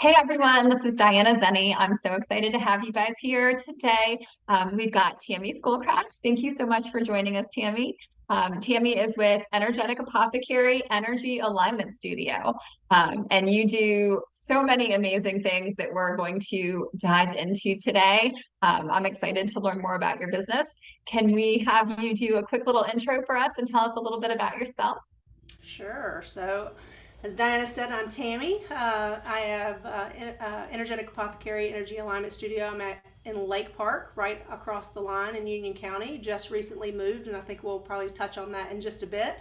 Hey everyone, this is Diana Zenny. I'm so excited to have you guys here today. We've got Tammy Schoolcraft. Thank you so much for joining us, Tammy. Tammy is with Energetic Apothecary Energy Alignment Studio. And you do so many amazing things that we're going to dive into today. I'm excited to learn more about your business. Can we have you do a quick little intro for us and tell us a little bit about yourself? Sure. So, as Diana said, I'm Tammy. I have Energetic Apothecary Energy Alignment Studio. I'm at in Lake Park, right across the line in Union County. Just recently moved, and I think we'll probably touch on that in just a bit.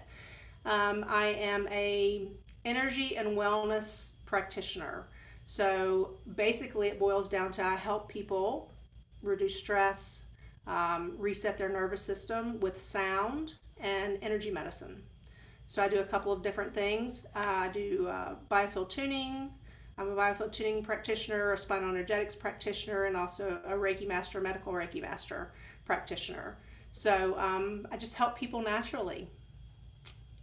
I am a energy and wellness practitioner. So basically, it boils down to I help people reduce stress, reset their nervous system with sound and energy medicine. So I do a couple of different things. I do biofield tuning. I'm a biofield tuning practitioner, a spinal energetics practitioner, and also a Reiki master, medical Reiki master practitioner. So I just help people naturally,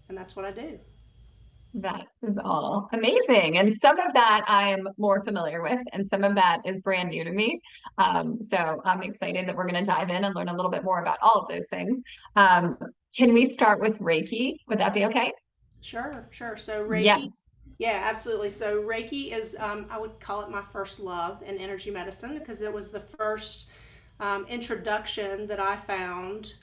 and that's what I do. That is all amazing. And some of that I'm more familiar with, and some of that is brand new to me. So I'm excited that we're going to dive in and learn a little bit more about all of those things. Um, can we start with Reiki? Would that be okay? Sure, sure. So Reiki, Yes. yeah, absolutely. So Reiki is, I would call it my first love in energy medicine because it was the first introduction that I found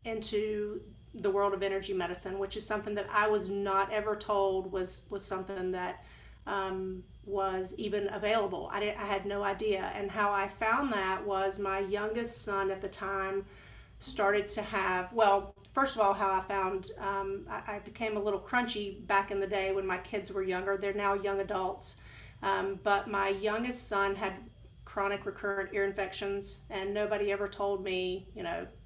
into the world of energy medicine, which is something that I was not ever told was something that was even available. I had no idea. And how I found that was my youngest son at the time started to have, well, first of all, how I found I became a little crunchy back in the day when my kids were younger. They're now young adults. But my youngest son had chronic recurrent ear infections, and nobody ever told me,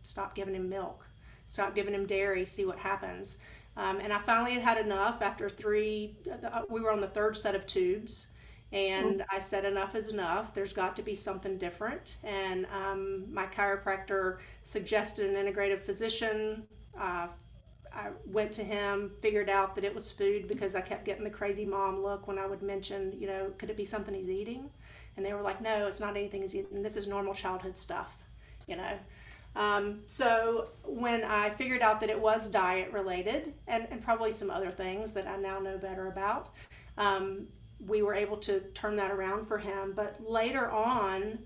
stop giving him milk, stop giving him dairy, see what happens. And I finally had had enough after three, we were on the third set of tubes. And I said, enough is enough. There's got to be something different. And my chiropractor suggested an integrative physician. I went to him, figured out that it was food because I kept getting the crazy mom look when I would mention, could it be something he's eating? And they were like, no, it's not anything he's eating. This is normal childhood stuff, you know. So when I figured out that it was diet related and probably some other things that I now know better about, we were able to turn that around for him. But later on,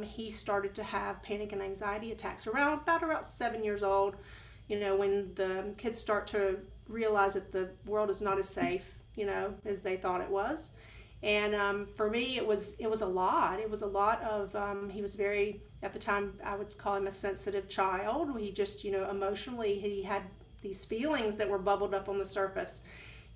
he started to have panic and anxiety attacks about 7 years old. When the kids start to realize that the world is not as safe, as they thought it was. And for me, it was a lot. It was a lot of he was very, at the time I would call him a sensitive child. He just emotionally he had these feelings that were bubbled up on the surface.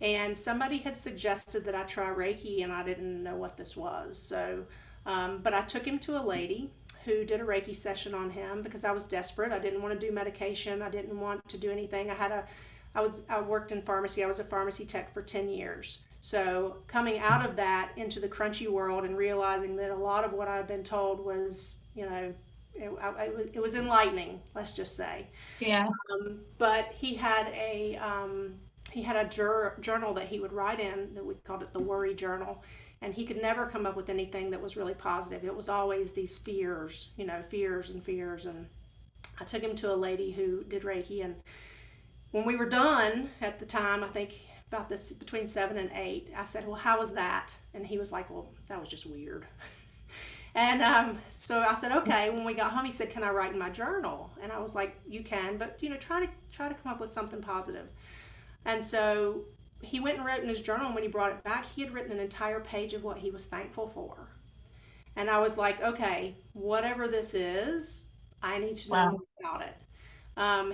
And somebody had suggested that I try Reiki, and I didn't know what this was. So, but I took him to a lady who did a Reiki session on him because I was desperate. I didn't want to do medication. I didn't want to do anything. I worked in pharmacy. I was a pharmacy tech for 10 years. So coming out of that into the crunchy world and realizing that a lot of what I've been told was, it was enlightening, let's just say. Yeah. But he had a journal that he would write in that we called it the worry journal, and he could never come up with anything that was really positive. It was always these fears, fears and fears. And I took him to a lady who did Reiki, and when we were done at the time, I think about this between 7 and 8, I said, well, how was that? And he was like, well, that was just weird. And so I said, okay. When we got home, he said, can I write in my journal? And I was like, you can, but try to come up with something positive. And so he went and wrote in his journal, and when he brought it back, he had written an entire page of what he was thankful for. And I was like, okay, whatever this is, I need to know Wow. more about it.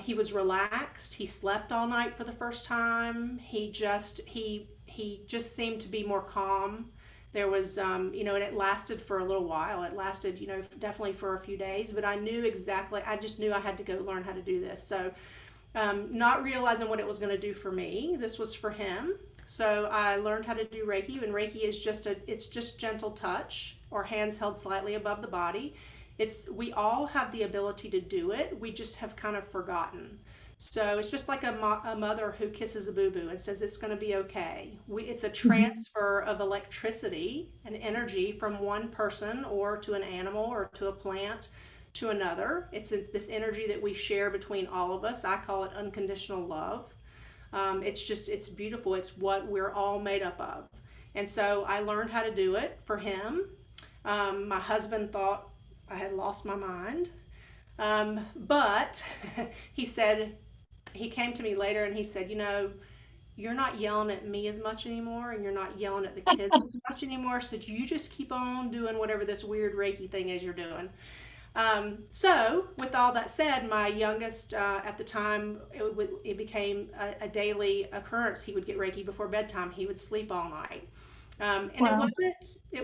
He was relaxed. He slept all night for the first time. He just seemed to be more calm. There was, and it lasted for a little while. It lasted, definitely for a few days. But I knew exactly. I just knew I had to go learn how to do this. So, not realizing what it was going to do for me, this was for him. So I learned how to do Reiki, and Reiki is it's just gentle touch or hands held slightly above the body. We all have the ability to do it. We just have kind of forgotten. So it's just like a mother who kisses a boo-boo and says it's going to be okay. It's a Mhm. transfer of electricity and energy from one person or to an animal or to a plant to another. This energy that we share between all of us. I call it unconditional love. It's beautiful. It's what we're all made up of. And so I learned how to do it for him. My husband thought I had lost my mind. But he said, he came to me later and he said, you're not yelling at me as much anymore and you're not yelling at the kids as much anymore. So you just keep on doing whatever this weird Reiki thing is you're doing. So, with all that said, my youngest at the time, it became a daily occurrence. He would get Reiki before bedtime. He would sleep all night, and it Wow.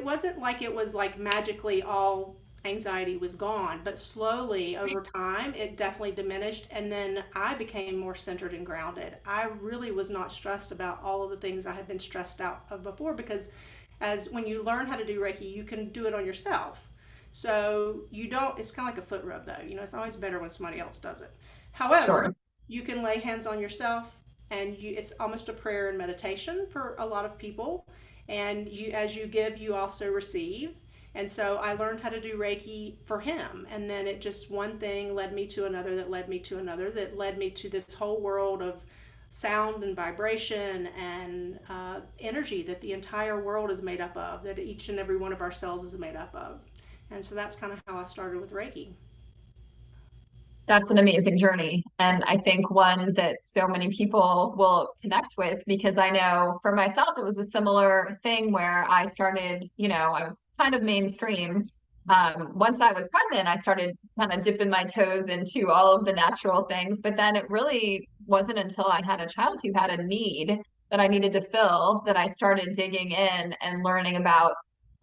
wasn't like it was like magically all anxiety was gone, but slowly over time, it definitely diminished. And then I became more centered and grounded. I really was not stressed about all of the things I had been stressed out of before because as when you learn how to do Reiki, you can do it on yourself. So you don't, it's kind of like a foot rub though. It's always better when somebody else does it. However, Sure. you can lay hands on yourself and it's almost a prayer and meditation for a lot of people. And as you give, you also receive. And so I learned how to do Reiki for him. And then it just one thing led me to another that led me to another that led me to this whole world of sound and vibration and energy that the entire world is made up of, that each and every one of our cells is made up of. And so that's kind of how I started with Reiki. That's an amazing journey. And I think one that so many people will connect with because I know for myself, it was a similar thing where I started, I was kind of mainstream. Once I was pregnant, I started kind of dipping my toes into all of the natural things. But then it really wasn't until I had a child who had a need that I needed to fill that I started digging in and learning about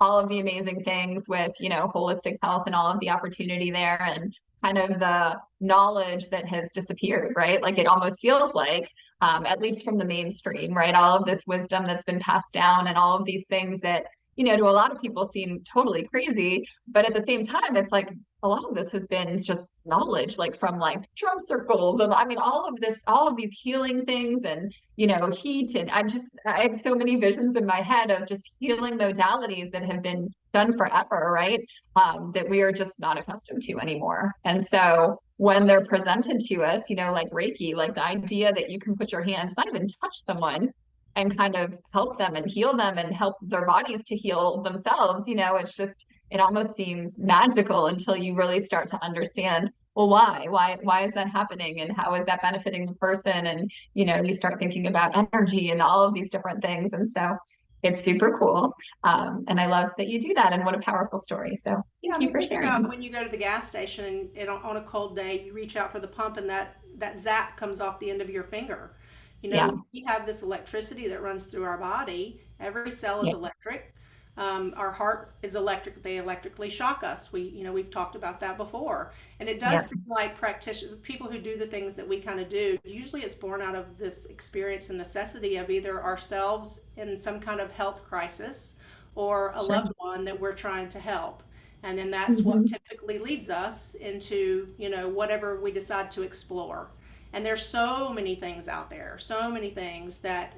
all of the amazing things with, holistic health and all of the opportunity there. And kind of the knowledge that has disappeared, right? Like it almost feels like, at least from the mainstream, right? All of this wisdom that's been passed down and all of these things that, to a lot of people seem totally crazy. But at the same time, it's like a lot of this has been just knowledge, like from like drum circles. And I mean, all of this, all of these healing things and, heat. And I have so many visions in my head of just healing modalities that have been done forever, right? That we are just not accustomed to anymore. And so when they're presented to us, like Reiki, like the idea that you can put your hands, not even touch someone and kind of help them and heal them and help their bodies to heal themselves, it's just, it almost seems magical until you really start to understand, well, why is that happening? And how is that benefiting the person? And, you start thinking about energy and all of these different things. And so it's super cool. And I love that you do that. And what a powerful story. So Yeah, thank I you mean, for think about sharing. when you go to the gas station and on a cold day, you reach out for the pump and that zap comes off the end of your finger. Yeah. We have this electricity that runs through our body. Every cell is Yeah. electric. Our heart is electric. They electrically shock us. We've talked about that before. And it Yeah. does seem like practitioners, people who do the things that we kind of do, usually it's born out of this experience and necessity of either ourselves in some kind of health crisis or a Sure. loved one that we're trying to help. And then that's what Hmm. typically leads us into, whatever we decide to explore. And there's so many things out there, so many things that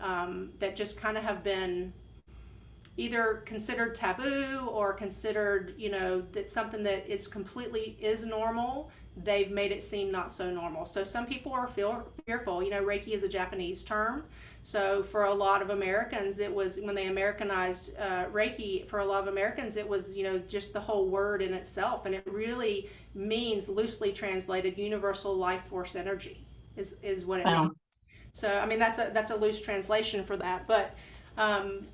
just kind of have been either considered taboo or considered, that something that is completely is normal. They've made it seem not so normal. So some people are fearful. Reiki is a Japanese term. So for a lot of Americans, it was when they Americanized Reiki. For a lot of Americans, it was just the whole word in itself, and it really means loosely translated universal life force energy is what it means. Wow. So I mean that's a loose translation for that, but um,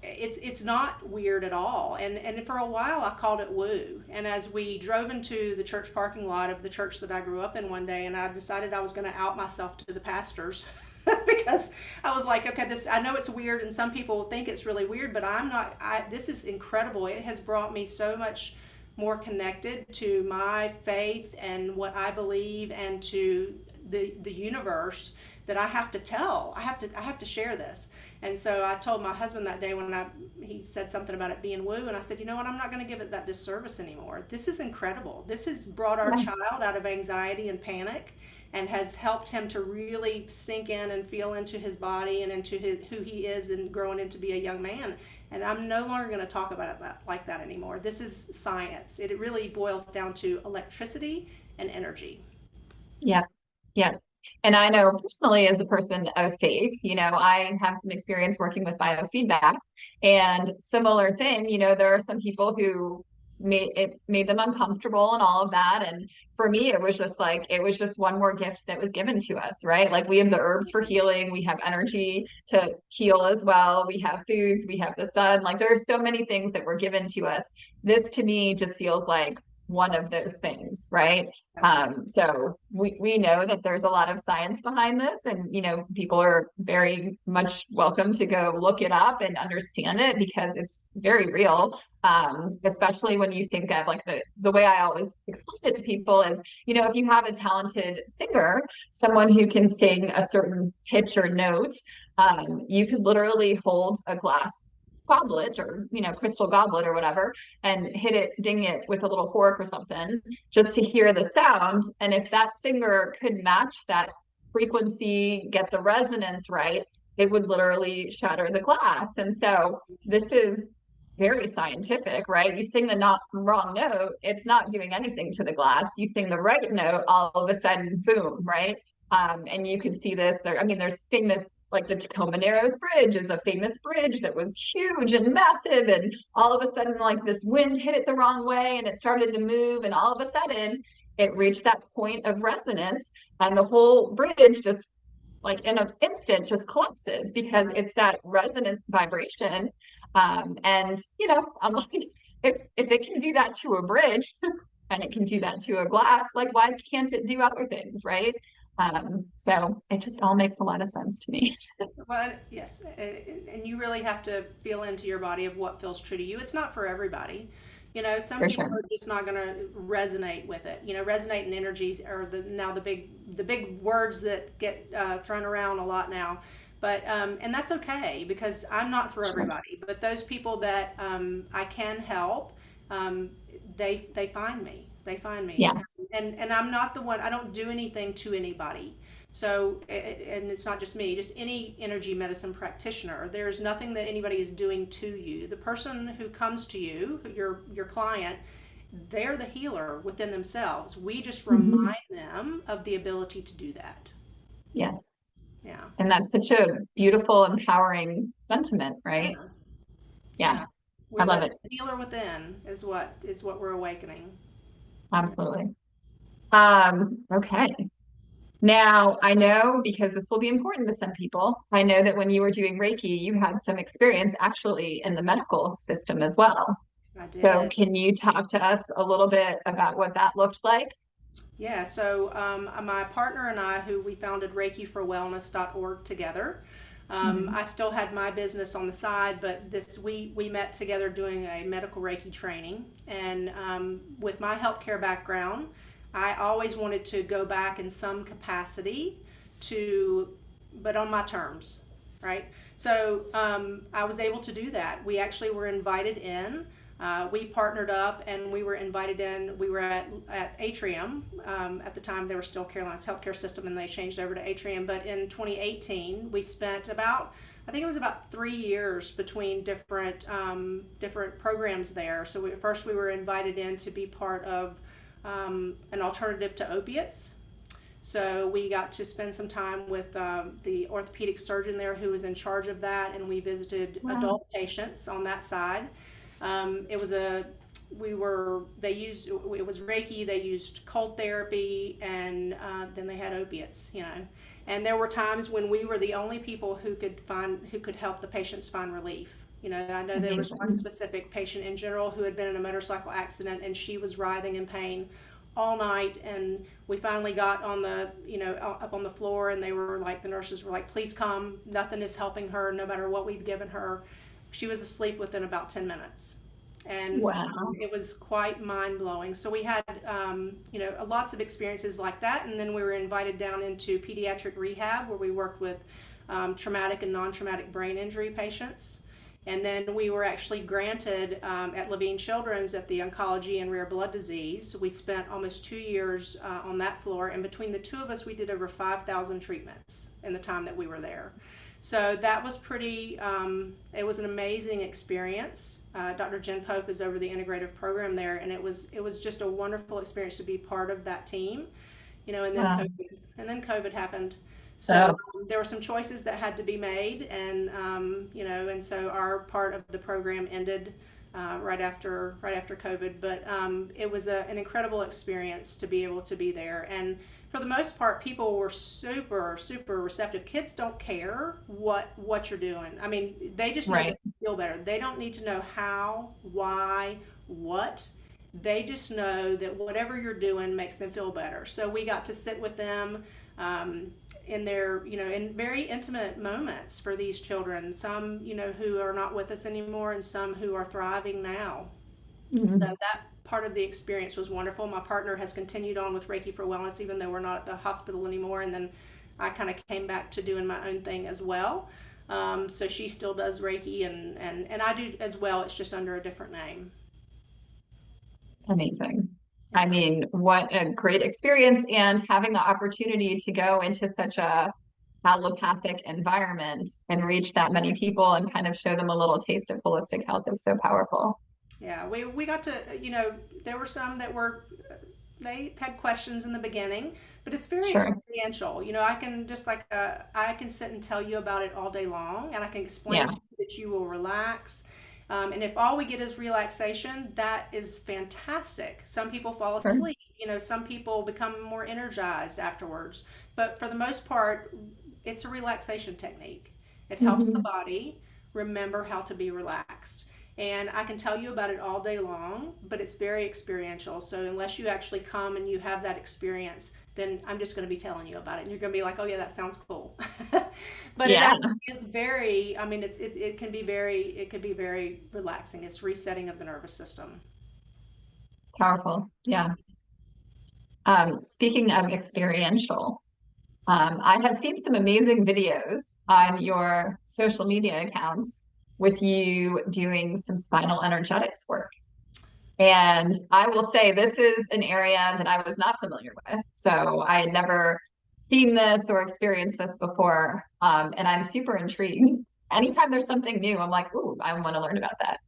it's not weird at all. And for a while I called it woo. And as we drove into the church parking lot of the church that I grew up in one day, and I decided I was going to out myself to the pastors because I was like, okay, this I know it's weird, and some people think it's really weird, but I'm not. This is incredible. It has brought me so much more connected to my faith and what I believe and to the universe that I have to tell. I have to share this. And so I told my husband that day when he said something about it being woo, and I said, you know what, I'm not going to give it that disservice anymore. This is incredible. This has brought our Yeah. child out of anxiety and panic, and has helped him to really sink in and feel into his body and into who he is and growing into be a young man. And I'm no longer going to talk about it like that anymore. This is science. It really boils down to electricity and energy. Yeah. Yeah. And I know personally, as a person of faith, I have some experience working with biofeedback, and similar thing, there are some people who made them uncomfortable and all of that. And for me, it was just one more gift that was given to us, right? Like we have the herbs for healing, we have energy to heal as well, we have foods, we have the sun. Like there are so many things that were given to us. This to me just feels like one of those things, right? Absolutely. So we know that there's a lot of science behind this, and people are very much welcome to go look it up and understand it because it's very real. Especially when you think of like the way I always explain it to people is, if you have a talented singer, someone who can sing a certain pitch or note, you could literally hold a glass goblet or crystal goblet or whatever and hit it, ding it with a little fork or something just to hear the sound. And if that singer could match that frequency, get the resonance right, it would literally shatter the glass. And so this is very scientific, right? You sing the not wrong note, it's not doing anything to the glass. You sing the right note, all of a sudden, boom, right? And you can see this there. I mean, there's famous, like the Tacoma Narrows Bridge is a famous bridge that was huge and massive. And all of a sudden, like this wind hit it the wrong way and it started to move. And all of a sudden, it reached that point of resonance. And the whole bridge just like in an instant just collapses because it's that resonant vibration. And I'm like, if it can do that to a bridge and it can do that to a glass, like why can't it do other things, right? So it just all makes a lot of sense to me. Well, yes, and you really have to feel into your body of what feels true to you. It's not for everybody. Some For people sure. are just not going to resonate with it. Resonate and energies are now the big words that get thrown around a lot now. But and that's okay because I'm not for Sure. everybody. But those people that I can help, um, they find me. They find me, Yes. and I'm not the one. I don't do anything to anybody. So, and it's not just me, just any energy medicine practitioner. There's nothing that anybody is doing to you. The person who comes to you, your client, they're the healer within themselves. We just Mhm. remind them of the ability to do that. Yes. Yeah. And that's such a beautiful, empowering sentiment, right? Yeah. Yeah. Yeah. I We're love the it. healer within is what we're awakening. Yeah. Absolutely. Okay. Now, I know because this will be important to some people, I know that when you were doing Reiki, you had some experience actually in the medical system as well. I So, did. can you talk to us a little bit about what that looked like? Yeah, so my partner and I, who we founded ReikiForWellness.org together, Mhm. I still had my business on the side, but this we met together doing a medical Reiki training. And with my healthcare background, I always wanted to go back in some capacity to, but on my terms, right? So I was able to do that. We actually were invited in. We partnered up and we were invited in. We were at Atrium. At the time, they were still Carolina's healthcare system and they changed over to Atrium. But in 2018, we spent I think it was about 3 years between different programs there. So first we were invited in to be part of an alternative to opiates. So we got to spend some time with the orthopedic surgeon there who was in charge of that, and we visited Wow. adult patients on that side. It was a we were they used it was Reiki. They used cold therapy, and then they had opiates. And there were times when we were the only people who could help the patients find relief. I know there was one Amazing. specific patient in general who had been in a motorcycle accident, and she was writhing in pain all night. And we finally got on the up on the floor, and the nurses were like, please come, nothing is helping her no matter what we've given her. She was asleep within about 10 minutes. And Wow. it was quite mind blowing. So we had lots of experiences like that. And then we were invited down into pediatric rehab where we worked with traumatic and non-traumatic brain injury patients. And then we were actually granted at Levine Children's at the Oncology and Rare Blood Disease. We spent almost 2 years on that floor, and between the two of us, we did over 5,000 treatments in the time that we were there. So that was it was an amazing experience. Dr. Jen Pope is over the integrative program there, and it was just a wonderful experience to be part of that team, and then Wow. COVID happened. So So, there were some choices that had to be made, and and so our part of the program ended right after COVID. But it was an incredible experience to be able to be there, and for the most part, people were super super receptive. Kids don't care what you're doing. I mean, they just know that right. they feel better. They don't need to know how, why, what. They just know that whatever you're doing makes them feel better. So we got to sit with them in their, in very intimate moments for these children. Some, who are not with us anymore, and some who are thriving now. So Mhm. that part of the experience was wonderful. My partner has continued on with Reiki for Wellness, even though we're not at the hospital anymore. And then I kind of came back to doing my own thing as well. So she still does Reiki, and I do as well. It's just under a different name. Amazing. I Yeah. mean, what a great experience, and having the opportunity to go into such a allopathic environment and reach that many people and kind of show them a little taste of holistic health is so powerful. Yeah, we got to, there were some that they had questions in the beginning, but it's very Sure. experiential. I can just like, I can sit and tell you about it all day long, and I can explain Yeah. to you that you will relax. And if all we get is relaxation, that is fantastic. Some people fall Sure. asleep, some people become more energized afterwards. But for the most part, it's a relaxation technique. It helps the Mhm. body remember how to be relaxed. And I can tell you about it all day long, but it's very experiential. So unless you actually come and you have that experience, then I'm just going to be telling you about it. And you're going to be like, oh, yeah, that sounds cool. But it Yeah. actually is I mean, it can be very relaxing. It's resetting of the nervous system. Powerful. Yeah. Yeah. Speaking of experiential, I have seen some amazing videos on your social media accounts with you doing some spinal energetics work. And I will say this is an area that I was not familiar with. So I had never seen this or experienced this before. And I'm super intrigued. Anytime there's something new, I'm like, ooh, I want to learn about that.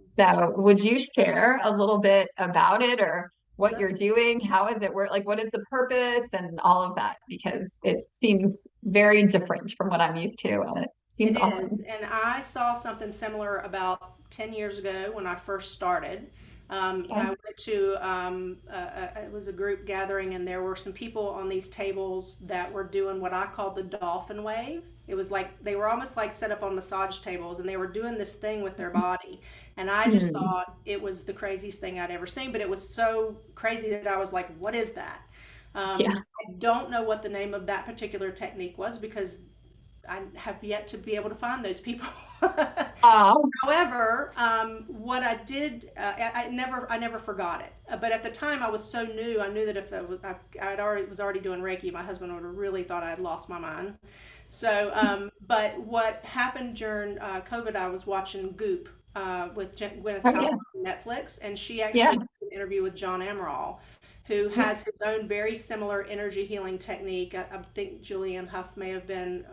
So would you share a little bit about it, or what Sure. you're doing? How is it work? Like, what is the purpose and all of that? Because it seems very different from what I'm used to, and it seems It is. awesome. And I saw something similar about 10 years ago when I first started. I Okay. went to, it was a group gathering, and there were some people on these tables that were doing what I call the dolphin wave. It was like they were almost like set up on massage tables, and they were doing this thing with their body. And I just Hmm. thought it was the craziest thing I'd ever seen, but it was so crazy that I was like, what is that? Yeah. I don't know what the name of that particular technique was because I have yet to be able to find those people. Oh, However, what I did, I never forgot it. But at the time, I was so new. I knew that if I was already doing Reiki, my husband would have really thought I had lost my mind. So, but what happened during COVID, I was watching Goop with Gwyneth oh Paltrow yeah. on Netflix, and she actually Yeah. did an interview with John Amaral, who Yeah. has his own very similar energy healing technique. I think Julianne Hough may have been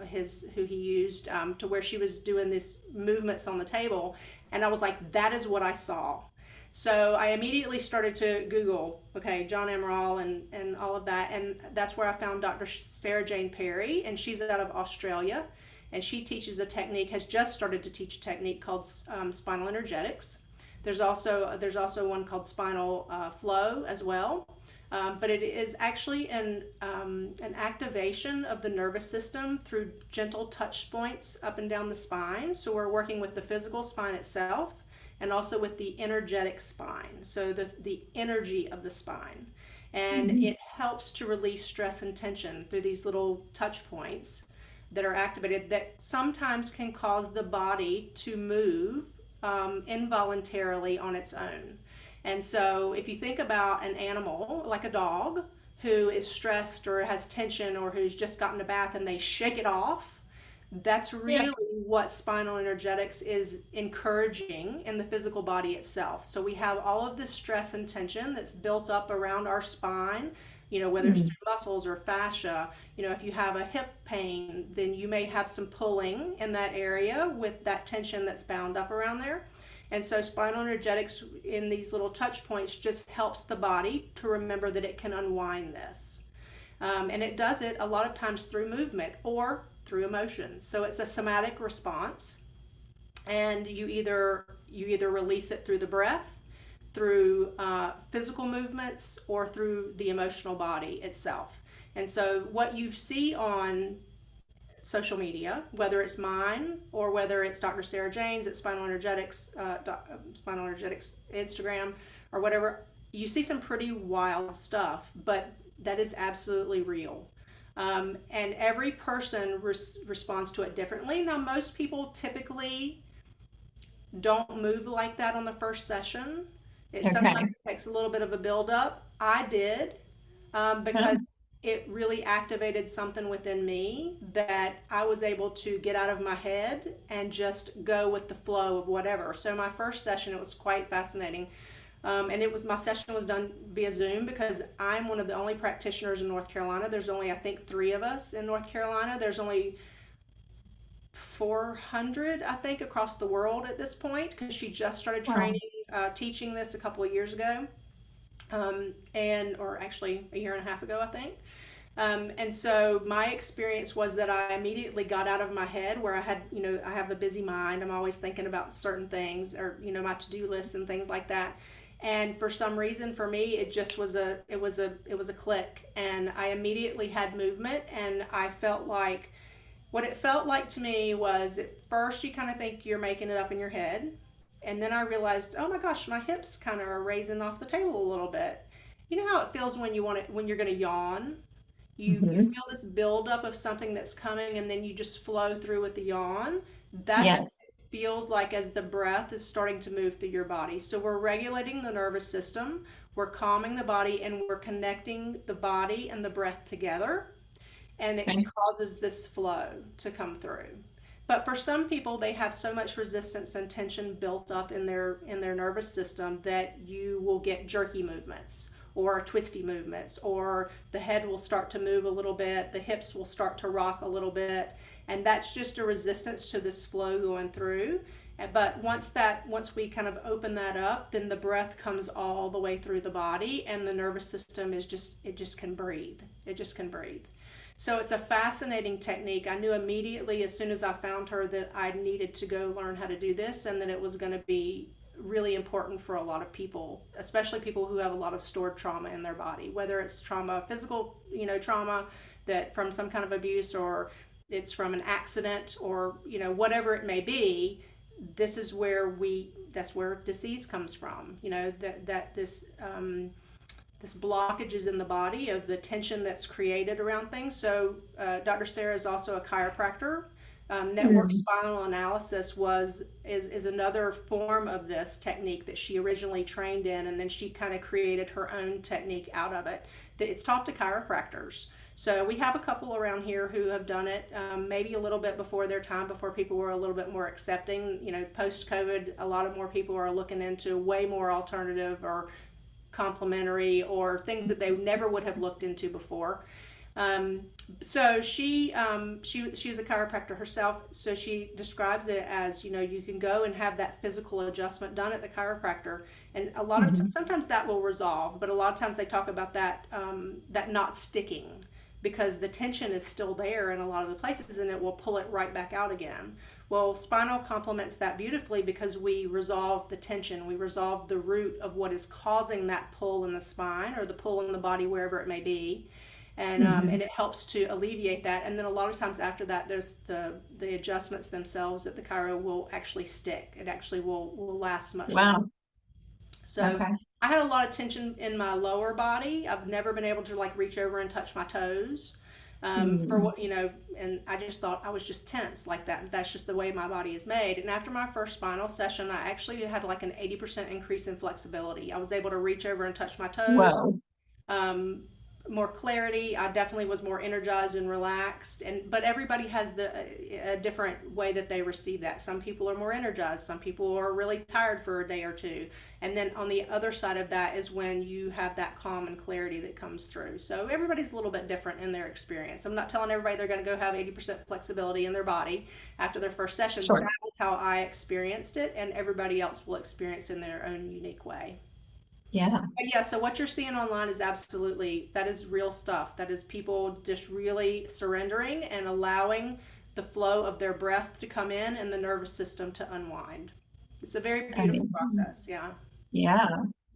who he used, to where she was doing these movements on the table, and I was like, that is what I saw. So I immediately started to Google, okay, John Emerald and all of that, and that's where I found Dr. Sarah Jane Perry, and she's out of Australia, and she teaches a technique, has just started to teach a technique called spinal energetics. There's also one called spinal flow as well. But it is actually an activation of the nervous system through gentle touch points up and down the spine. So we're working with the physical spine itself and also with the energetic spine. So the energy of the spine. And Mhm. it helps to release stress and tension through these little touch points that are activated that sometimes can cause the body to move involuntarily on its own. And so, if you think about an animal like a dog who is stressed or has tension or who's just gotten a bath and they shake it off, that's Yeah. really what spinal energetics is encouraging in the physical body itself. So we have all of this stress and tension that's built up around our spine, whether it's Mhm. through muscles or fascia. If you have a hip pain, then you may have some pulling in that area with that tension that's bound up around there. And so spinal energetics in these little touch points just helps the body to remember that it can unwind this. And it does it a lot of times through movement or through emotion. So it's a somatic response, and you either release it through the breath, through physical movements, or through the emotional body itself. And so what you see on social media, whether it's mine or whether it's Dr. Sarah Jane's at Spinal Energetics Instagram or whatever, you see some pretty wild stuff, but that is absolutely real. And every person responds to it differently. Now, most people typically don't move like that on the first session. It sometimes Okay. it takes a little bit of a build up. I did, Huh? because it really activated something within me that I was able to get out of my head and just go with the flow of whatever. So my first session, it was quite fascinating. And my session was done via Zoom because I'm one of the only practitioners in North Carolina. There's only, I think, 3 of us in North Carolina. There's only 400, I think, across the world at this point, because she just started Wow. training, teaching this a couple of years ago, or actually a year and a half ago, I think. And so my experience was that I immediately got out of my head where I have a busy mind. I'm always thinking about certain things, or, my to-do lists and things like that. And for some reason, for me, it just was it was a click, and I immediately had movement, and I felt like what it felt like to me was, at first you kind of think you're making it up in your head, and then I realized, oh my gosh, my hips kind of are raising off the table a little bit. You know how it feels when you're going to yawn? You Hmm. feel this buildup of something that's coming, and then you just flow through with the yawn. That's what Yes. it feels like as the breath is starting to move through your body. So we're regulating the nervous system, we're calming the body, and we're connecting the body and the breath together, and it Okay. causes this flow to come through. But for some people, they have so much resistance and tension built up in their nervous system that you will get jerky movements or twisty movements, or the head will start to move a little bit, the hips will start to rock a little bit, and that's just a resistance to this flow going through. But once we kind of open that up, then the breath comes all the way through the body, and the nervous system it just can breathe. It just can breathe. So it's a fascinating technique. I knew immediately as soon as I found her that I needed to go learn how to do this, and that it was going to be really important for a lot of people, especially people who have a lot of stored trauma in their body, whether it's trauma, physical, trauma that from some kind of abuse, or it's from an accident, or, whatever it may be. This is where that's where disease comes from, this blockage is in the body of the tension that's created around things. So, Dr. Sarah is also a chiropractor. Network Mm. spinal analysis is another form of this technique that she originally trained in, and then she kind of created her own technique out of it. It's taught to chiropractors. So we have a couple around here who have done it, maybe a little bit before their time, before people were a little bit more accepting. Post COVID, a lot of more people are looking into way more alternative or complementary, or things that they never would have looked into before. Um, so she's a chiropractor herself. So she describes it as, you can go and have that physical adjustment done at the chiropractor, and Mhm. sometimes that will resolve, but a lot of times they talk about that not sticking, because the tension is still there in a lot of the places, and it will pull it right back out again. Well, spinal complements that beautifully, because we resolve the tension, we resolve the root of what is causing that pull in the spine, or the pull in the body, wherever it may be, and Mhm. it helps to alleviate that. And then a lot of times after that, there's the adjustments themselves that the chiro will actually stick. It actually will last much longer. Wow. So Okay. I had a lot of tension in my lower body. I've never been able to like reach over and touch my toes. For Mm. what, and I just thought I was just tense like that. That's just the way my body is made. And after my first spinal session, I actually had like an 80% increase in flexibility. I was able to reach over and touch my toes, Whoa. um, more clarity. I definitely was more energized and relaxed. But everybody has a different way that they receive that. Some people are more energized. Some people are really tired for a day or two. And then on the other side of that is when you have that calm and clarity that comes through. So everybody's a little bit different in their experience. I'm not telling everybody they're going to go have 80% flexibility in their body after their first session, but Sure. that was how I experienced it, and everybody else will experience it in their own unique way. Yeah. But yeah, so what you're seeing online is absolutely, that is real stuff. That is people just really surrendering and allowing the flow of their breath to come in and the nervous system to unwind. It's a very beautiful Amazing. process. Yeah. Yeah.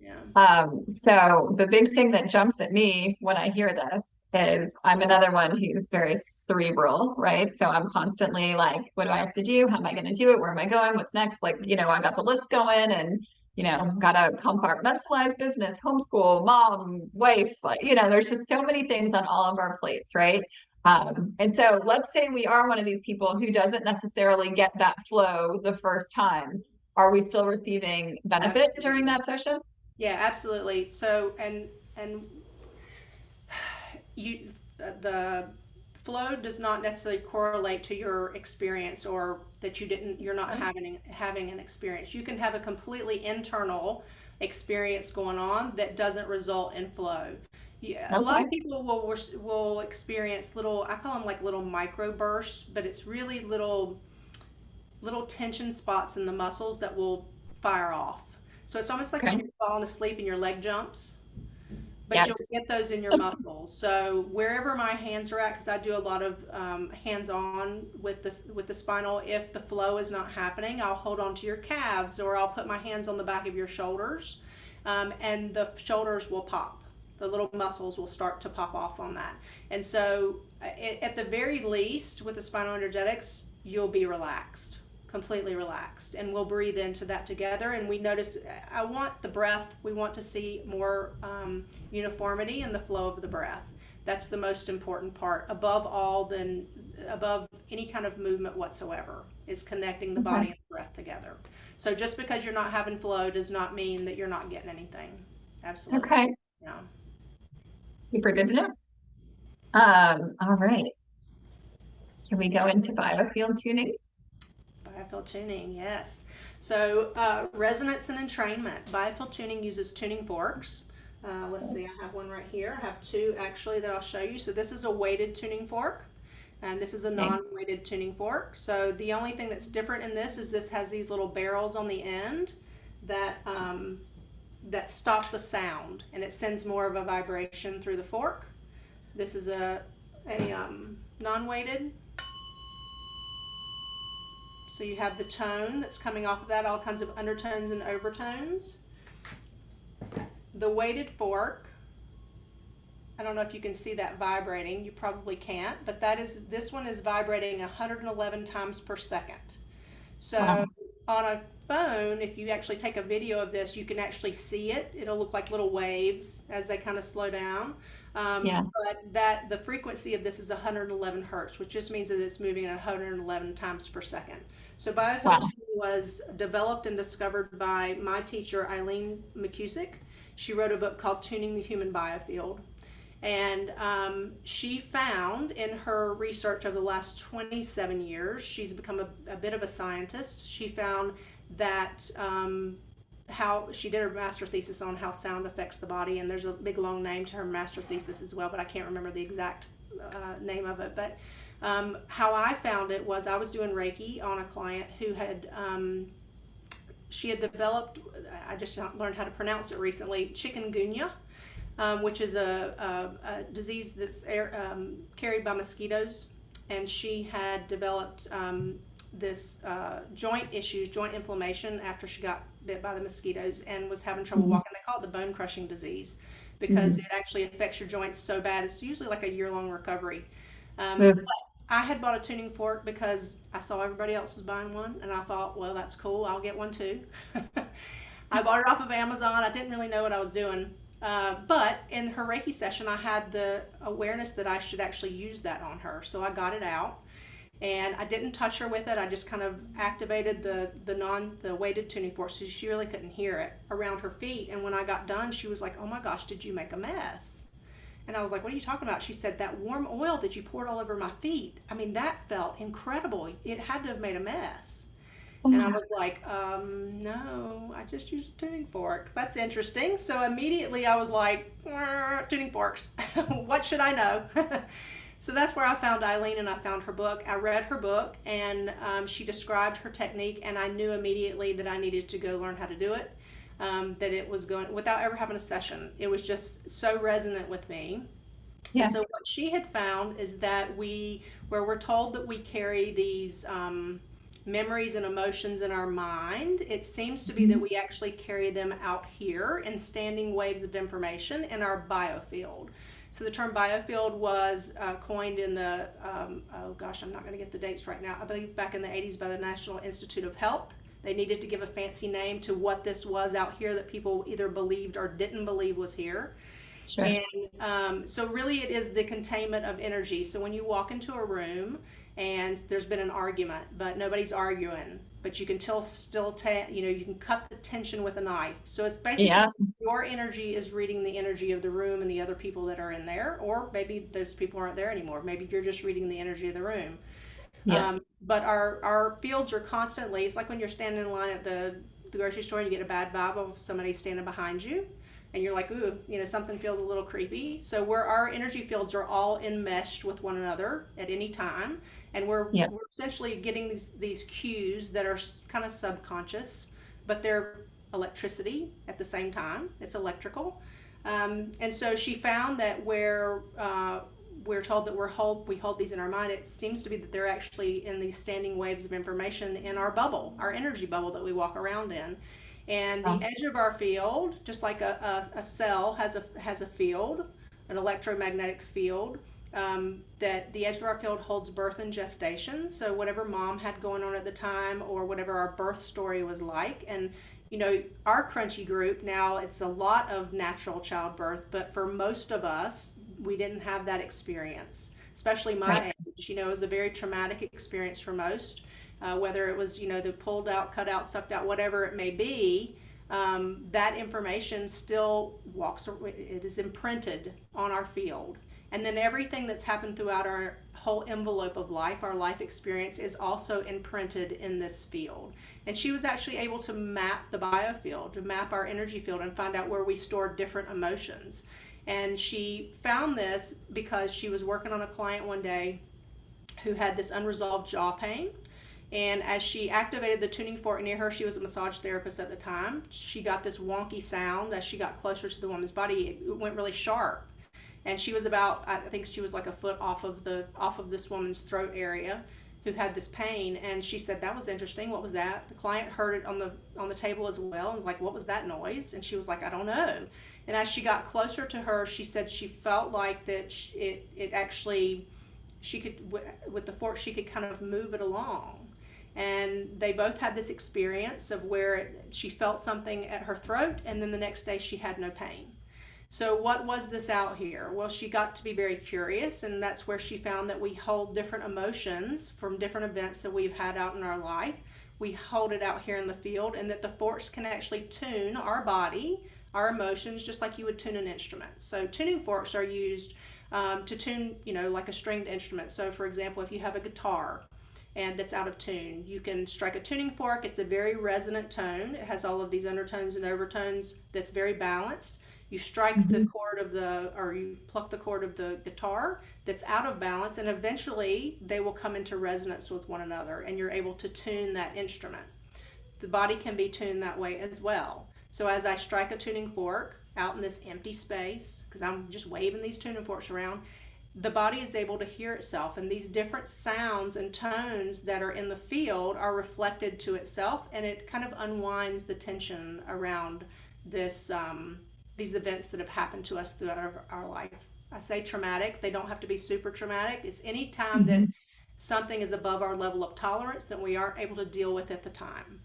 Yeah. So the big thing that jumps at me when I hear this is I'm another one who's very cerebral, right? So I'm constantly like, what do I have to do? How am I going to do it? Where am I going? What's next? Like, I got the list going and, got to compartmentalize business, homeschool, mom, wife, like, there's just so many things on all of our plates, right? And so let's say we are one of these people who doesn't necessarily get that flow the first time. Are we still receiving benefit during Absolutely. that session? Yeah, absolutely. So, and you the flow does not necessarily correlate to your experience, or that you're not Okay. having an experience. You can have a completely internal experience going on that doesn't result in flow. Yeah, a lot Okay. of people will experience little, I call them like little micro bursts, but it's really little tension spots in the muscles that will fire off. So it's almost like when Okay. you're falling asleep and your leg jumps, but you'll Yes. get those in your muscles. So wherever my hands are at, because I do a lot of hands-on with the spinal. If the flow is not happening, I'll hold on to your calves, or I'll put my hands on the back of your shoulders, and the shoulders will pop. The little muscles will start to pop off on that. And so, at the very least, with the spinal energetics, you'll be relaxed, completely relaxed, and we'll breathe into that together. And we notice, I want the breath, we want to see more uniformity in the flow of the breath. That's the most important part, above all, than above any kind of movement whatsoever, is connecting the body Okay. and the breath together. So just because you're not having flow does not mean that you're not getting anything. Absolutely. Okay. Yeah. Super good to know. All right. Can we go into biofield tuning? Biofield tuning, yes. So, resonance and entrainment. Biofield tuning uses tuning forks. Let's see, I have one right here. I have two actually that I'll show you. So, this is a weighted tuning fork, and this is a Okay. non-weighted tuning fork. So, the only thing that's different in this is this has these little barrels on the end that that stop the sound, and it sends more of a vibration through the fork. This is a non-weighted. So you have the tone that's coming off of that, all kinds of undertones and overtones. The weighted fork, I don't know if you can see that vibrating. You probably can't, but this one is vibrating 111 times per second. So Wow. on a phone, if you actually take a video of this, you can actually see it. It'll look like little waves as they kind of slow down. Yeah. But the frequency of this is 111 hertz, which just means that it's moving at 111 times per second. So biofield Wow. tuning was developed and discovered by my teacher, Eileen McCusick. She wrote a book called Tuning the Human Biofield. And she found in her research over the last 27 years, she's become a bit of a scientist. She found that how she did her master thesis on how sound affects the body, and there's a big long name to her master thesis as well, but I can't remember the exact name of it. But how I found it was I was doing Reiki on a client who had she had developed, I just learned how to pronounce it recently, chikungunya, which is a disease that's carried by mosquitoes. And she had developed this joint issues, joint inflammation after she got bit by the mosquitoes, and was having trouble Mhm. walking. They call it the bone crushing disease because it Mhm. actually affects your joints so bad. It's usually like a year-long recovery. Oof. But I had bought a tuning fork because I saw everybody else was buying one, and I thought, well, that's cool. I'll get one too. I bought it off of Amazon. I didn't really know what I was doing. But in her Reiki session, I had the awareness that I should actually use that on her. So I got it out, and I didn't touch her with it. I just kind of activated the weighted tuning fork, so she really couldn't hear it around her feet. And when I got done, she was like, "Oh my gosh, did you make a mess?" And I was like, what are you talking about? She said, that warm oil that you poured all over my feet. I mean, that felt incredible. It had to have made a mess. And I was like, no, I just used a tuning fork. That's interesting. So immediately I was like, tuning forks. What should I know? So that's where I found Eileen and I found her book. I read her book and she described her technique, and I knew immediately that I needed to go learn how to do it. That it was going without ever having a session. It was just so resonant with me. And Yeah. so what she had found is that where we're told that we carry these memories and emotions in our mind, it seems to be that Mhm. we actually carry them out here in standing waves of information in our biofield. So the term biofield was coined in the, oh gosh, I'm not going to get the dates right now. I believe back in the 80s by the National Institute of Health. They needed to give a fancy name to what this was out here that people either believed or didn't believe was here. Sure. And so, really, it is the containment of energy. So, when you walk into a room and there's been an argument, but nobody's arguing, but you can you can cut the tension with a knife. So, it's basically Yeah. your energy is reading the energy of the room and the other people that are in there, or maybe those people aren't there anymore. Maybe you're just reading the energy of the room. Yeah. But our fields are constantly, it's like when you're standing in line at the grocery store and you get a bad vibe of somebody standing behind you and you're like, ooh, something feels a little creepy. So where our energy fields are all enmeshed with one another at any time. And Yeah. we're essentially getting these cues that are kind of subconscious, but they're electricity at the same time. It's electrical. And so she found that where we're told that we hold these in our mind, it seems to be that they're actually in these standing waves of information in our bubble, our energy bubble that we walk around in. And the Wow. edge of our field, just like a cell has a field, an electromagnetic field, that the edge of our field holds birth and gestation. So whatever mom had going on at the time, or whatever our birth story was like. And our crunchy group now, it's a lot of natural childbirth, but for most of us, we didn't have that experience, especially Right. my age. It was a very traumatic experience for most, whether it was, the pulled out, cut out, sucked out, whatever it may be. That information still it is imprinted on our field. And then everything that's happened throughout our whole envelope of life, our life experience, is also imprinted in this field. And she was actually able to map the biofield, to map our energy field and find out where we store different emotions. And she found this because she was working on a client one day who had this unresolved jaw pain. And as she activated the tuning fork near her, she was a massage therapist at the time. She got this wonky sound as she got closer to the woman's body. It went really sharp, and she was about, I think she was like a foot off of this woman's throat area, who had this pain. And she said, that was interesting. What was that? The client heard it on the table as well and was like, what was that noise? And she was like, I don't know. And as she got closer to her, she said she felt like that it actually, she could, with the fork, she could kind of move it along. And they both had this experience of where she felt something at her throat, and then the next day she had no pain. So what was this out here? Well, she got to be very curious, and that's where she found that we hold different emotions from different events that we've had out in our life. We hold it out here in the field, and that the forks can actually tune our body, our emotions, just like you would tune an instrument. So tuning forks are used to tune, like a stringed instrument. So for example, if you have a guitar and that's out of tune, you can strike a tuning fork. It's a very resonant tone. It has all of these undertones and overtones that's very balanced. You strike the Mhm. chord or you pluck the chord of the guitar that's out of balance, and eventually they will come into resonance with one another, and you're able to tune that instrument. The body can be tuned that way as well. So as I strike a tuning fork out in this empty space, because I'm just waving these tuning forks around, the body is able to hear itself, and these different sounds and tones that are in the field are reflected to itself, and it kind of unwinds the tension around this these events that have happened to us throughout our life. I say traumatic, they don't have to be super traumatic. It's any time that Mhm. something is above our level of tolerance that we aren't able to deal with at the time.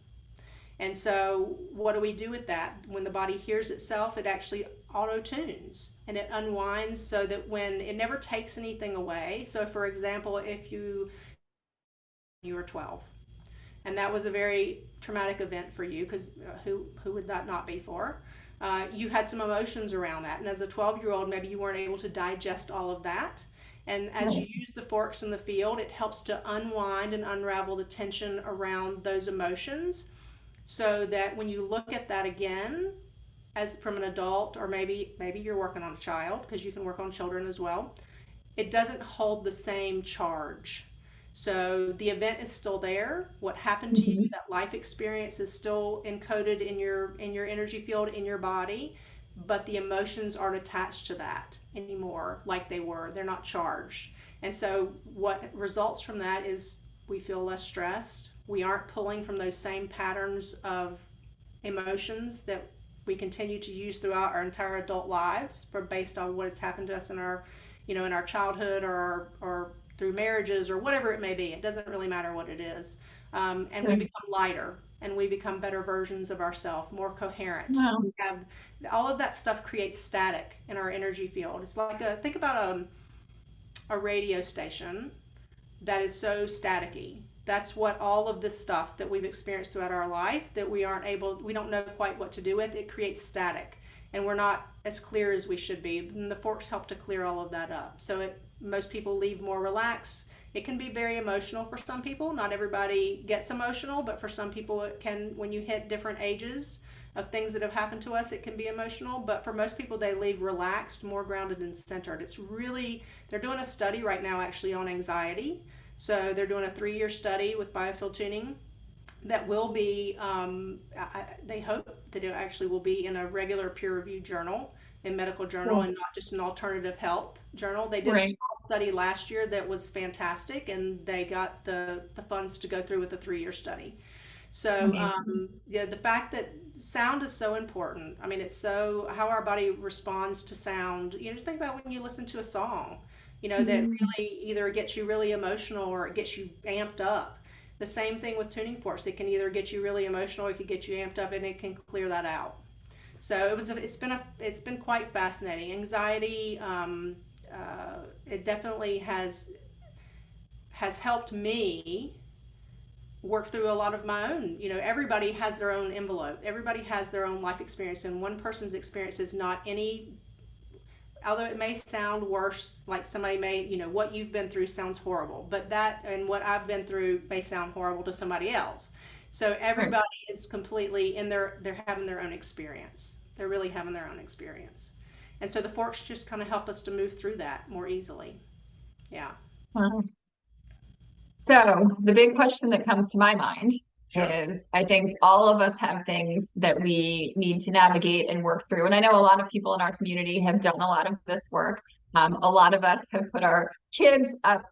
And so, what do we do with that? When the body hears itself, it actually auto tunes and it unwinds so that when it never takes anything away. So, for example, if you were 12 and that was a very traumatic event for you, because who would that not be for? you had some emotions around that. And as a 12-year-old, maybe you weren't able to digest all of that. And as you Right. use the forks in the field, it helps to unwind and unravel the tension around those emotions so that when you look at that again, as from an adult, or maybe you're working on a child, because you can work on children as well, it doesn't hold the same charge. So the event is still there. What happened to you, Mhm. that life experience is still encoded in your energy field in your body, but the emotions aren't attached to that anymore like they were. They're not charged. And so what results from that is we feel less stressed. We aren't pulling from those same patterns of emotions that we continue to use throughout our entire adult lives for based on what has happened to us in our in our childhood or through marriages or whatever it may be. It doesn't really matter what it is. And we Right. become lighter and we become better versions of ourselves, more coherent. Wow. We have all of that stuff creates static in our energy field. It's like think about a radio station that is so staticky. That's what all of this stuff that we've experienced throughout our life that we don't know quite what to do with, it creates static. And we're not as clear as we should be. And the forks help to clear all of that up. So most people leave more relaxed. It can be very emotional for some people. Not everybody gets emotional, but for some people it can, when you hit different ages of things that have happened to us, it can be emotional. But for most people, they leave relaxed, more grounded and centered. They're doing a study right now actually on anxiety. So they're doing a 3-year study with Biofield tuning that will be, they hope that it actually will be in a regular peer-reviewed journal, in medical journal, Cool. and not just an alternative health journal. They did a Right. small study last year that was fantastic, and they got the funds to go through with a 3-year study. So, Amazing. yeah, the fact that sound is so important. I mean, it's so how our body responds to sound. Just think about when you listen to a song, that Mhm. really either gets you really emotional or it gets you amped up. The same thing with tuning forks. It can either get you really emotional or it could get you amped up, and it can clear that out. So it's been quite fascinating. Anxiety, it definitely has helped me work through a lot of my own. Everybody has their own envelope. Everybody has their own life experience, and one person's experience is not any. Although it may sound worse, like somebody may, what you've been through sounds horrible, but that and what I've been through may sound horrible to somebody else. So Right. everybody is completely in they're having their own experience. They're really having their own experience. And so the forks just kind of help us to move through that more easily. Yeah, Wow. So the big question that comes to my mind sure. is I think all of us have things that we need to navigate and work through. And I know a lot of people in our community have done a lot of this work. A lot of us have put our kids up,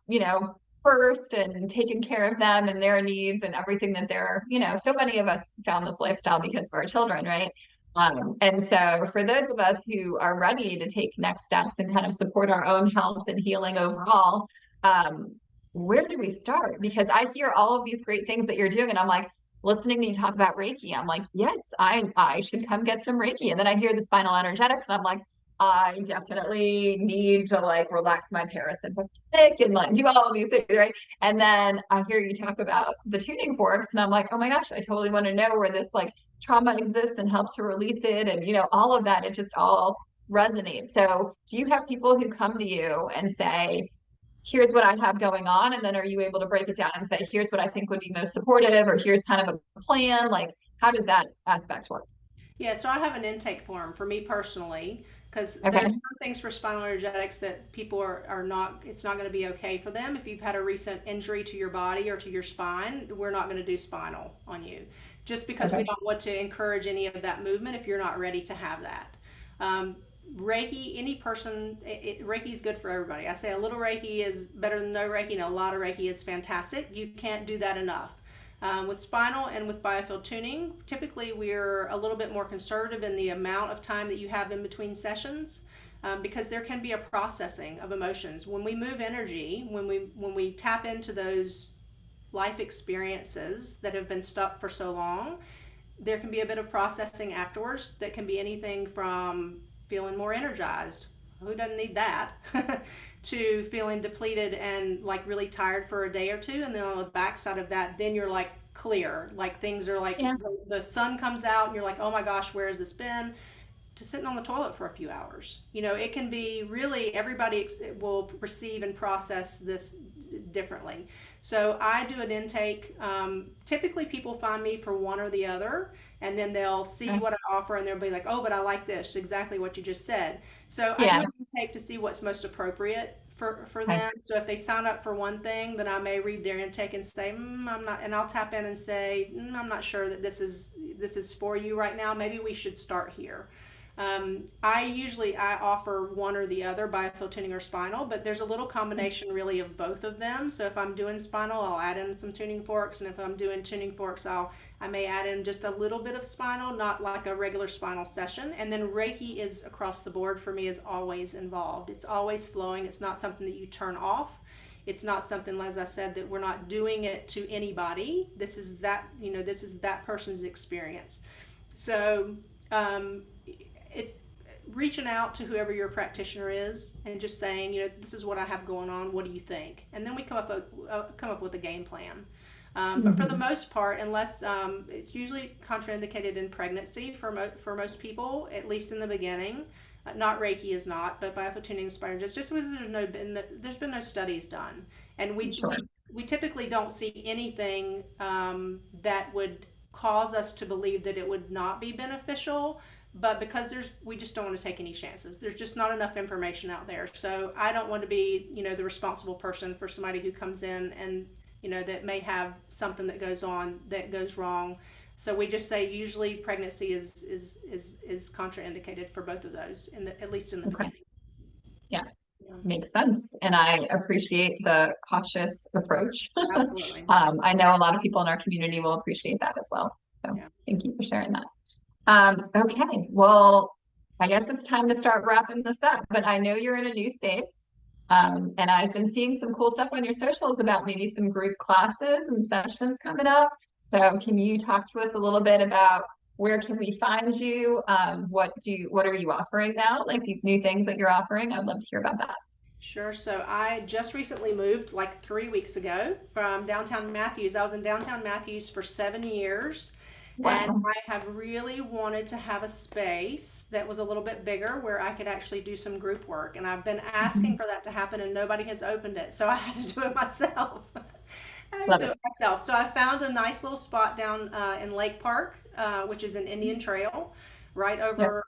first and taken care of them and their needs and everything that so many of us found this lifestyle because of our children, right? And so for those of us who are ready to take next steps and kind of support our own health and healing overall, um, where do we start? Because I hear all of these great things that you're doing, and I'm like listening to you talk about Reiki. I'm like, yes, I should come get some Reiki. And then I hear the spinal energetics, and I'm like, I definitely need to like relax my parasympathetic and like do all of these things, right? And then I hear you talk about the tuning forks, and I'm like, oh my gosh, I totally want to know where this like trauma exists and help to release it, and all of that. It just all resonates. So, do you have people who come to you and say, here's what I have going on? And then are you able to break it down and say, here's what I think would be most supportive, or here's kind of a plan? Like, how does that aspect work? Yeah, so I have an intake form for me personally because Okay. there's some things for spinal energetics that people are not, it's not going to be okay for them. If you've had a recent injury to your body or to your spine, we're not going to do spinal on you just because we Okay. don't want to encourage any of that movement if you're not ready to have that. Um, Reiki, any person, Reiki is good for everybody. I say a little Reiki is better than no Reiki, and a lot of Reiki is fantastic. You can't do that enough. With spinal and with biofield tuning, typically we're a little bit more conservative in the amount of time that you have in between sessions. Because there can be a processing of emotions when we move energy, when we tap into those life experiences that have been stuck for so long. There can be a bit of processing afterwards that can be anything from feeling more energized, who doesn't need that, to feeling depleted and like really tired for a day or two. And then on the backside of that, then you're like clear, like things are like Yeah. the sun comes out and you're like, oh my gosh, where has this been? to sitting on the toilet for a few hours. It can be really, everybody will receive and process this differently. So I do an intake. Typically, people find me for one or the other, and then they'll see what I offer, and they'll be like, "Oh, but I like this," exactly what you just said. So I do Yeah. an intake to see what's most appropriate for Okay. them. So if they sign up for one thing, then I may read their intake and say, "I'm not," and I'll tap in and say, "I'm not sure that this is for you right now. Maybe we should start here." I offer one or the other, Biofield tuning or spinal, but there's a little combination really of both of them. So if I'm doing spinal, I'll add in some tuning forks, and if I'm doing tuning forks, I may add in just a little bit of spinal, not like a regular spinal session. And then Reiki is across the board for me, is always involved. It's always flowing. It's not something that you turn off. It's not something, as I said, that we're not doing it to anybody. This is that person's experience. So it's reaching out to whoever your practitioner is and just saying, this is what I have going on. What do you think? And then we come up with a game plan. But for the most part, unless it's usually contraindicated in pregnancy for most people, at least in the beginning. Not Reiki is not, but Biofield tuning inspired just because there's been no studies done, and we Sure. we, we typically don't see anything that would cause us to believe that it would not be beneficial. But because we just don't want to take any chances. There's just not enough information out there. So I don't want to be, the responsible person for somebody who comes in and, that may have something that goes on that goes wrong. So we just say usually pregnancy is contraindicated for both of those, at least in the Okay. beginning. Yeah. Yeah, Makes sense. And I appreciate the cautious approach. absolutely. I know a lot of people in our community will appreciate that as well. So Yeah. thank you for sharing that. Okay, well, I guess it's time to start wrapping this up, but I know you're in a new space. And I've been seeing some cool stuff on your socials about maybe some group classes and sessions coming up. So can you talk to us a little bit about where can we find you? What are you offering now? Like these new things that you're offering? I'd love to hear about that. Sure. So I just recently moved like 3 weeks ago from downtown Matthews. I was in downtown Matthews for 7 years, and Wow. I have really wanted to have a space that was a little bit bigger where I could actually do some group work. And I've been asking Mhm. for that to happen, and nobody has opened it. So I had to do it myself. I had to Love do it. it myself. So I found a nice little spot down in Lake Park, which is an Indian Trail, right Yep. over,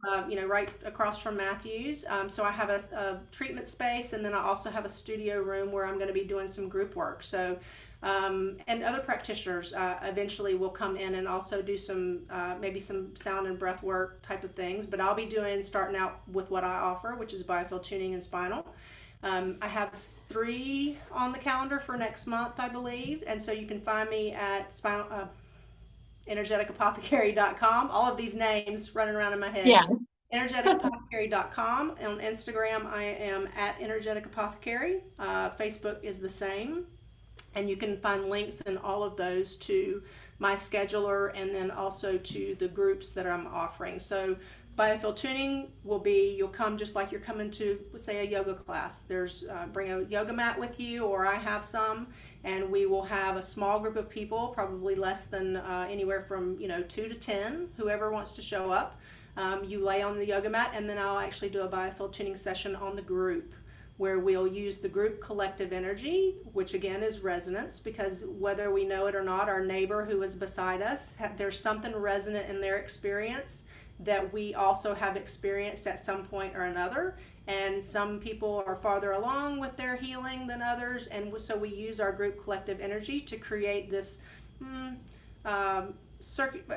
right across from Matthews. So I have a treatment space, and then I also have a studio room where I'm going to be doing some group work. So, and other practitioners eventually will come in and also do some, maybe some sound and breath work type of things. But I'll be starting out with what I offer, which is Biofield tuning and spinal. I have 3 on the calendar for next month, I believe, and so you can find me at energeticapothecary.com. All of these names running around in my head. Yeah. Energeticapothecary.com. On Instagram, I am at energeticapothecary. Facebook is the same. And you can find links in all of those to my scheduler and then also to the groups that I'm offering. So Biofield tuning will be, you'll come just like you're coming to, say, a yoga class. Bring a yoga mat with you, or I have some, and we will have a small group of people, probably less than anywhere from 2 to 10, whoever wants to show up. You lay on the yoga mat, and then I'll actually do a Biofield tuning session on the group, where we'll use the group collective energy, which again is resonance, because whether we know it or not, our neighbor who is beside us, there's something resonant in their experience that we also have experienced at some point or another. And some people are farther along with their healing than others, and so we use our group collective energy to create this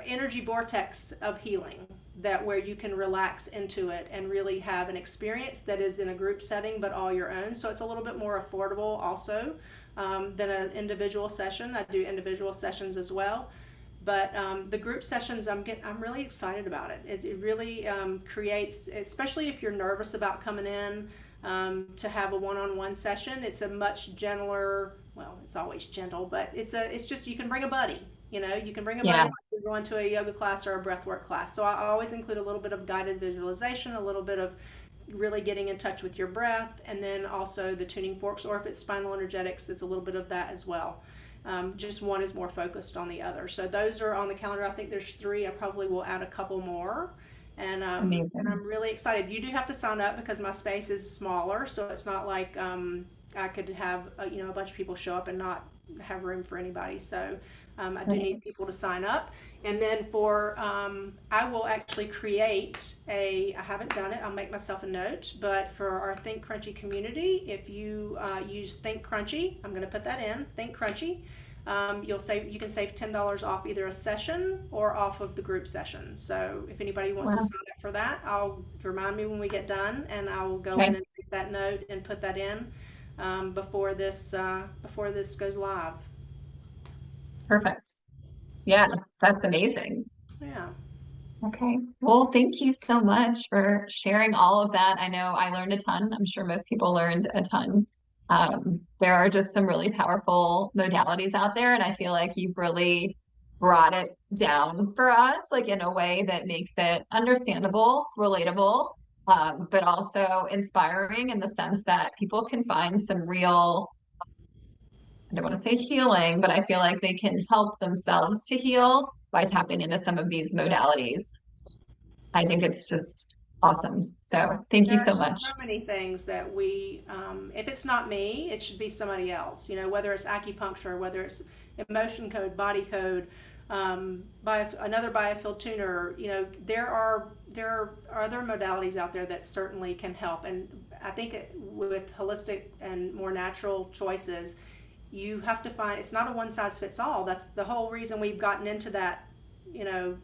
energy vortex of healing, that where you can relax into it and really have an experience that is in a group setting but all your own. So it's a little bit more affordable also than an individual session. I do individual sessions as well, but the group sessions, I'm really excited about it. It really creates, especially if you're nervous about coming in to have a one-on-one session. It's a much gentler, well, it's always gentle, but it's just, you can bring a buddy. You can bring a buddy Yeah. like you're going to a yoga class or a breathwork class. So I always include a little bit of guided visualization, a little bit of really getting in touch with your breath, and then also the tuning forks, or if it's spinal energetics, it's a little bit of that as well. Just one is more focused on the other. So those are on the calendar. I think there's 3. I probably will add a couple more. And Amazing. I'm really excited. You do have to sign up because my space is smaller, so it's not like I could have a bunch of people show up and not have room for anybody. So I do Right. need people to sign up. And then for I will actually create a. I haven't done it. I'll make myself a note. But for our Think Crunchy community, if you use Think Crunchy, I'm going to put that in Think Crunchy. You can save $10 off either a session or off of the group session. So if anybody wants to Wow. sign up for that, I'll remind me when we get done, and I will go in Okay. and make that note and put that in before this goes live. Perfect. Yeah, that's amazing. Yeah. Okay. Well, thank you so much for sharing all of that. I know I learned a ton. I'm sure most people learned a ton. There are just some really powerful modalities out there, and I feel like you've really brought it down for us, like in a way that makes it understandable, relatable, but also inspiring in the sense that people can find some real, I don't want to say healing, but I feel like they can help themselves to heal by tapping into some of these modalities. I think it's just awesome. So thank There you are so so much. many things that if it's not me, it should be somebody else. Whether it's acupuncture, whether it's emotion code, body code, another biofield tuner. There are other modalities out there that certainly can help. And I think with holistic and more natural choices, you have to find it's not a one size fits all. That's the whole reason we've gotten into that. You know,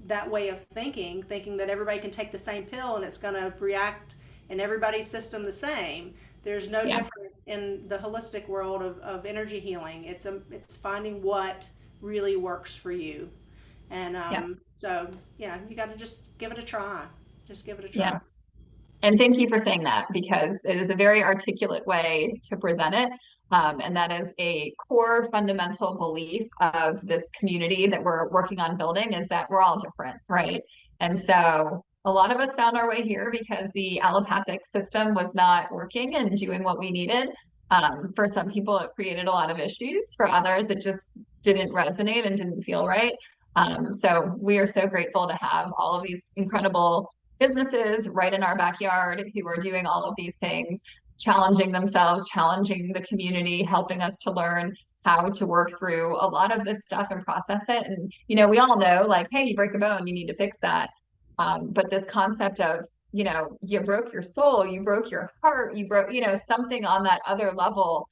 that way of thinking that everybody can take the same pill and it's going to react in everybody's system the same. There's no Yeah, different in the holistic world of energy healing. It's finding what really works for you. And yeah, so, yeah, you got to just give it a try. Just give it a try. yes. And thank you for saying that because it is a very articulate way to present it. And that is a core fundamental belief of this community that we're working on building is that we're all different, right? And so a lot of us found our way here because the allopathic system was not working and doing what we needed. For some people, it created a lot of issues. For others, it just didn't resonate and didn't feel right. So we are so grateful to have all of these incredible businesses right in our backyard who are doing all of these things, challenging themselves, challenging the community, helping us to learn how to work through a lot of this stuff and process it. And, we all know like, hey, you break a bone, you need to fix that. But this concept of, you broke your soul, you broke your heart, you broke, something on that other level.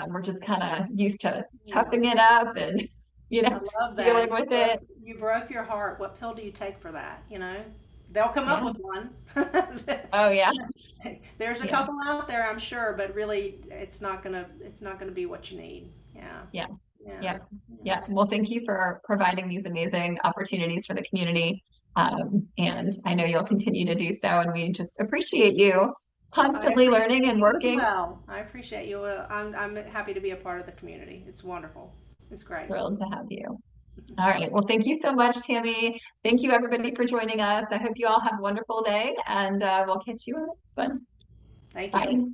We're just kind of used to Yeah. toughing it up and, I love that. dealing with it. You broke your heart. What pill do you take for that? They'll come up Yeah. with one. Oh, yeah. There's a Yeah. couple out there, I'm sure, but really, it's not gonna be what you need. Yeah, Yeah. yeah, Yeah. yeah. Yeah. Well, thank you for providing these amazing opportunities for the community. And I know you'll continue to do so. And we just appreciate you Well, I constantly learning appreciate and you as working. well. I appreciate you. I'm happy to be a part of the community. It's wonderful. It's great. Thrilled to have you. All right. Well, thank you so much, Tammy. Thank you, everybody, for joining us. I hope you all have a wonderful day, and we'll catch you on the next one. Thank you. Bye.